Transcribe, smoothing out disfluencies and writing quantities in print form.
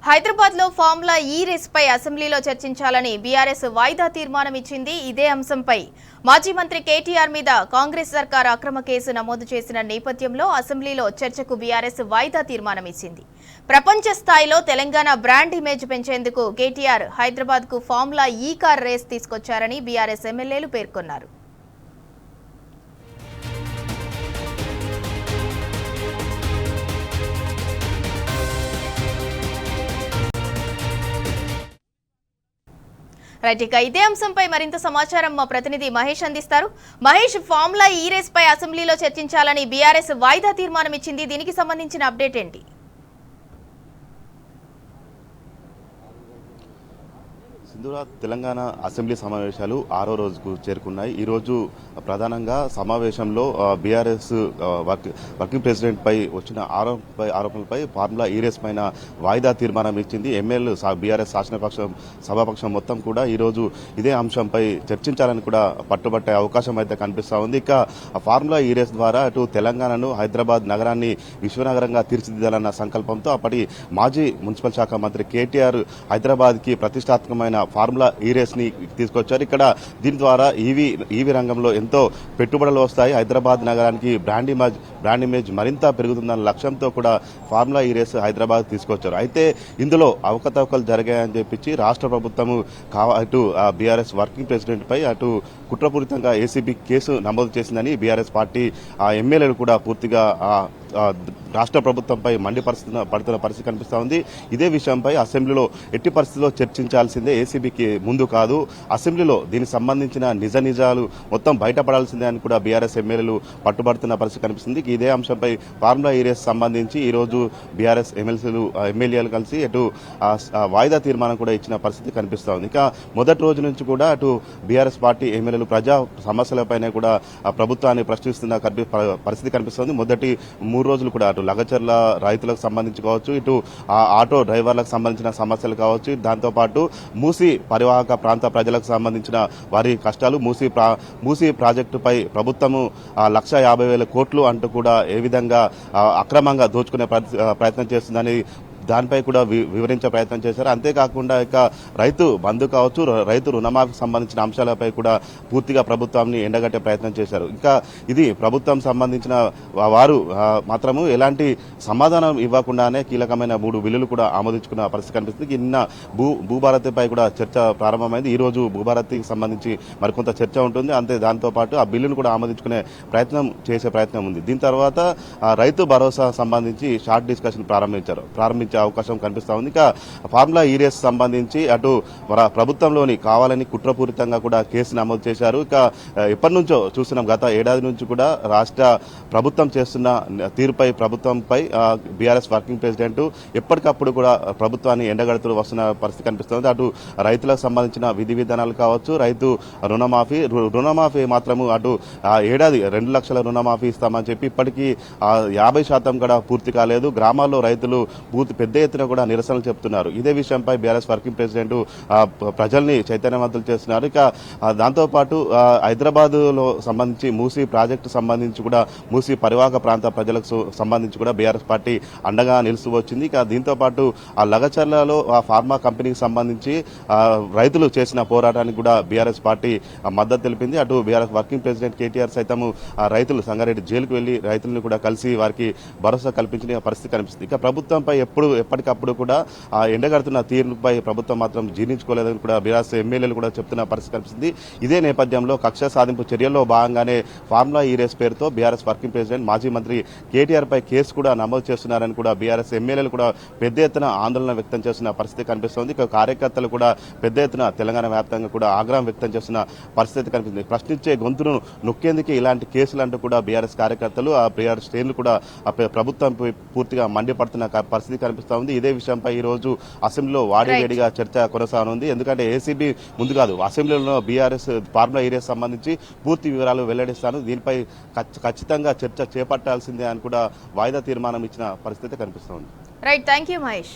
హైదరాబాద్ లో ఫార్ములా ఈ రేస్ పై అసెంబ్లీలో చర్చించాలని బీఆర్ఎస్ వాయిదా తీర్మానం ఇచ్చింది. ఇదే అంశంపై మాజీ మంత్రి కేటీఆర్ మీద కాంగ్రెస్ సర్కార్ అక్రమ కేసు నమోదు చేసిన నేపథ్యంలో అసెంబ్లీలో చర్చకు బీఆర్ఎస్ వాయిదా తీర్మానం ఇచ్చింది. ప్రపంచ స్థాయిలో తెలంగాణ బ్రాండ్ ఇమేజ్ పెంచేందుకు కేటీఆర్ హైదరాబాద్ కు ఫార్ములా ఈ కార్ రేస్ తీసుకొచ్చారని బీఆర్ఎస్ ఎమ్మెల్యేలు పేర్కొన్నారు. రైట్, ఇక ఇదే అంశంపై మరింత సమాచారం మా ప్రతినిధి మహేష్ అందిస్తారు. మహేష్, ఫార్ములా ఈ రేస్ పై అసెంబ్లీలో చర్చించాలని బీఆర్ఎస్ వాయిదా తీర్మానం ఇచ్చింది. దీనికి సంబంధించిన అప్డేట్ ఏంటి? సింధూరా, తెలంగాణ అసెంబ్లీ సమావేశాలు 6వ రోజుకు చేరుకున్నాయి. ఈరోజు ప్రధానంగా సమావేశంలో బీఆర్ఎస్ వర్కింగ్ ప్రెసిడెంట్ పై వచ్చిన ఆరోపణలపై ఫార్ములా ఈ రేస్ పైన వాయిదా తీర్మానం ఇచ్చింది. ఎమ్మెల్యే బీఆర్ఎస్ శాసనపక్షం సభాపక్షం మొత్తం కూడా ఈరోజు ఇదే అంశంపై చర్చించాలని కూడా పట్టుబట్టే అవకాశం అయితే కనిపిస్తూ ఉంది. ఇక ఫార్ములా ఈ రేస్ ద్వారా అటు తెలంగాణను, హైదరాబాద్ నగరాన్ని విశ్వనగరంగా తీర్చిదిద్దాలన్న సంకల్పంతో అప్పటి మాజీ మున్సిపల్ శాఖ మంత్రి కేటీఆర్ హైదరాబాద్కి ప్రతిష్టాత్మకమైన ఫార్ములా ఈ రేస్ ని తీసుకొచ్చారు. ఇక్కడ దీని ద్వారా ఈవీ రంగంలో ఎంతో పెట్టుబడులు వస్తాయి, హైదరాబాద్ నగరానికి బ్రాండ్ ఇమేజ్ మరింత పెరుగుతుందన్న లక్ష్యంతో కూడా ఫార్ములా ఈ రేస్ హైదరాబాద్ తీసుకొచ్చారు. అయితే ఇందులో అవకతవకలు జరిగాయని చెప్పి రాష్ట్ర ప్రభుత్వం అటు బీఆర్ఎస్ వర్కింగ్ ప్రెసిడెంట్ పై అటు కుట్రపూరితంగా ఏసీబీ కేసు నమోదు చేసిందని బీఆర్ఎస్ పార్టీ ఎమ్మెల్యేలు కూడా పూర్తిగా రాష్ట్ర ప్రభుత్వంపై పడుతున్న పరిస్థితి కనిపిస్తూ ఉంది. ఇదే విషయంపై అసెంబ్లీలో ఎట్టి పరిస్థితుల్లో చర్చించాల్సిందే, ఏసీబీకి ముందు కాదు. అసెంబ్లీలో దీనికి సంబంధించిన నిజాలు మొత్తం బయటపడాల్సిందే అని కూడా బీఆర్ఎస్ ఎమ్మెల్యేలు పట్టుబడుతున్న పరిస్థితి కనిపిస్తుంది. ఇదే అంశంపై ఫార్ములా ఈ రేస్ సంబంధించి ఈ రోజు బీఆర్ఎస్ ఎమ్మెల్యేలు కలిసి అటు వాయిదా తీర్మానం కూడా ఇచ్చిన పరిస్థితి కనిపిస్తూ ఉంది. ఇక మొదటి రోజు నుంచి కూడా అటు బీఆర్ఎస్ పార్టీ ఎమ్మెల్యేలు ప్రజా సమస్యలపైన కూడా ప్రభుత్వాన్ని ప్రశ్నిస్తున్న పరిస్థితి కనిపిస్తోంది. మొదటి 3 రోజులు కూడా అటు లగచర్ల రైతులకు సంబంధించి కావచ్చు, ఇటు ఆటో డ్రైవర్లకు సంబంధించిన సమస్యలు కావచ్చు, దాంతోపాటు మూసీ పరివాహక ప్రాంత ప్రజలకు సంబంధించిన వారి కష్టాలు, మూసీ ప్రాజెక్టుపై ప్రభుత్వము 1,50,000 కోట్లు అంటూ కూడా ఏ విధంగా అక్రమంగా దోచుకునే ప్రయత్నం చేస్తుందని దానిపై కూడా వివరించే ప్రయత్నం చేశారు. అంతేకాకుండా ఇక రైతు బంధు కావచ్చు, రైతు రుణమాఫీకి సంబంధించిన అంశాలపై కూడా పూర్తిగా ప్రభుత్వాన్ని ఎండగట్టే ప్రయత్నం చేశారు. ఇంకా ఇది ప్రభుత్వం సంబంధించిన వారు మాత్రము ఎలాంటి సమాధానం ఇవ్వకుండానే కీలకమైన 3 బిల్లులు కూడా ఆమోదించుకున్న పరిస్థితి కనిపిస్తుంది. నిన్న భూభారతిపై కూడా చర్చ ప్రారంభమైంది. ఈ రోజు భూభారతికి సంబంధించి మరికొంత చర్చ ఉంటుంది. అంతే దాంతోపాటు ఆ బిల్లును కూడా ఆమోదించుకునే చేసే ప్రయత్నం ఉంది. దీని తర్వాత రైతు భరోసా సంబంధించి షార్ట్ డిస్కషన్ ప్రారంభించే అవకాశం కనిపిస్తా ఉంది. ఇక ఫార్ములా ఈ రేస్ సంబంధించి అటు ప్రభుత్వంలోని కావాలని కుట్రపూరితంగా కూడా కేసు నమోదు చేశారు. ఇక ఎప్పటి నుంచో చూస్తున్నాం, గత ఏడాది నుంచి కూడా రాష్ట్ర ప్రభుత్వం చేస్తున్న ప్రభుత్వంపై బీఆర్ఎస్ వర్కింగ్ ప్రెసిడెంట్ ఎప్పటికప్పుడు కూడా ప్రభుత్వాన్ని ఎండగడుతూ వస్తున్న పరిస్థితి కనిపిస్తుంది. అటు రైతులకు సంబంధించిన విధి విధానాలు కావచ్చు, రైతు రుణమాఫీ మాత్రము అటు ఏడాది 2 లక్షల రుణమాఫీ ఇస్తామని చెప్పి ఇప్పటికీ 50% కూడా పూర్తి కాలేదు. గ్రామాల్లో రైతులు పెద్ద ఎత్తున కూడా నిరసనలు చెప్తున్నారు. ఇదే విషయంపై బీఆర్ఎస్ వర్కింగ్ ప్రెసిడెంట్ ప్రజల్ని చైతన్యవంతులు చేస్తున్నారు. ఇక దాంతోపాటు హైదరాబాద్ లో సంబంధించి మూసీ ప్రాజెక్టు సంబంధించి కూడా మూసీ పరివాహక ప్రాంత ప్రజలకు సంబంధించి కూడా బీఆర్ఎస్ పార్టీ అండగా నిలుస్తూ వచ్చింది. ఇక దీంతో పాటు ఆ లగచర్లలో ఆ ఫార్మా కంపెనీకి సంబంధించి రైతులు చేసిన పోరాటానికి కూడా బీఆర్ఎస్ పార్టీ మద్దతు తెలిపింది. అటు బీఆర్ఎస్ వర్కింగ్ ప్రెసిడెంట్ కేటీఆర్ సైతం రైతులు సంగారెడ్డి జైలుకు వెళ్లి రైతులను కూడా కలిసి వారికి భరోసా కల్పించిన పరిస్థితి కనిపిస్తుంది. ఇక ప్రభుత్వంపై ఎప్పటికప్పుడు కూడా ఎండగడుతున్న తీరుపై ప్రభుత్వం మాత్రం జీర్ణించుకోలేదని కూడా బీఆర్ఎస్ ఎమ్మెల్యేలు కూడా చెప్తున్న పరిస్థితి కనిపిస్తుంది. ఇదే నేపథ్యంలో కక్ష సాధింపు చర్యల్లో భాగంగానే ఫార్ములా ఈ రేస్ పేరుతో బీఆర్ఎస్ వర్కింగ్ ప్రెసిడెంట్ మాజీ మంత్రి కేటీఆర్ పై కేసు కూడా నమోదు చేస్తున్నారని కూడా బీఆర్ఎస్ ఎమ్మెల్యేలు కూడా పెద్ద ఎత్తున ఆందోళన వ్యక్తం చేస్తున్న పరిస్థితి కనిపిస్తోంది. ఇక కార్యకర్తలు కూడా పెద్ద ఎత్తున తెలంగాణ వ్యాప్తంగా కూడా ఆగ్రహం వ్యక్తం చేస్తున్న పరిస్థితి కనిపిస్తుంది. ప్రశ్నించే గొంతును నొక్కేందుకే ఇలాంటి కేసులు అంటూ కూడా బీఆర్ఎస్ కార్యకర్తలు బీఆర్ఎస్ శ్రేణులు కూడా ప్రభుత్వంపై పూర్తిగా మండిపడుతున్న పరిస్థితి కనిపిస్తూ ఉంది. ఇదే విషయంపై ఈ రోజు అసెంబ్లీలో వాడివేడిగా చర్చ కొనసాగనుంది. ఎందుకంటే ఏసీబీ ముందు కాదు, అసెంబ్లీలో బీఆర్ఎస్ ఫార్ములా ఈ రేస్ సంబంధించి పూర్తి వివరాలు వెల్లడిస్తాను, దీనిపై ఖచ్చితంగా చర్చ చేపట్టాల్సిందే అని కూడా వాయిదా తీర్మానం ఇచ్చిన పరిస్థితి కనిపిస్తోంది. Right, thank you Mahesh.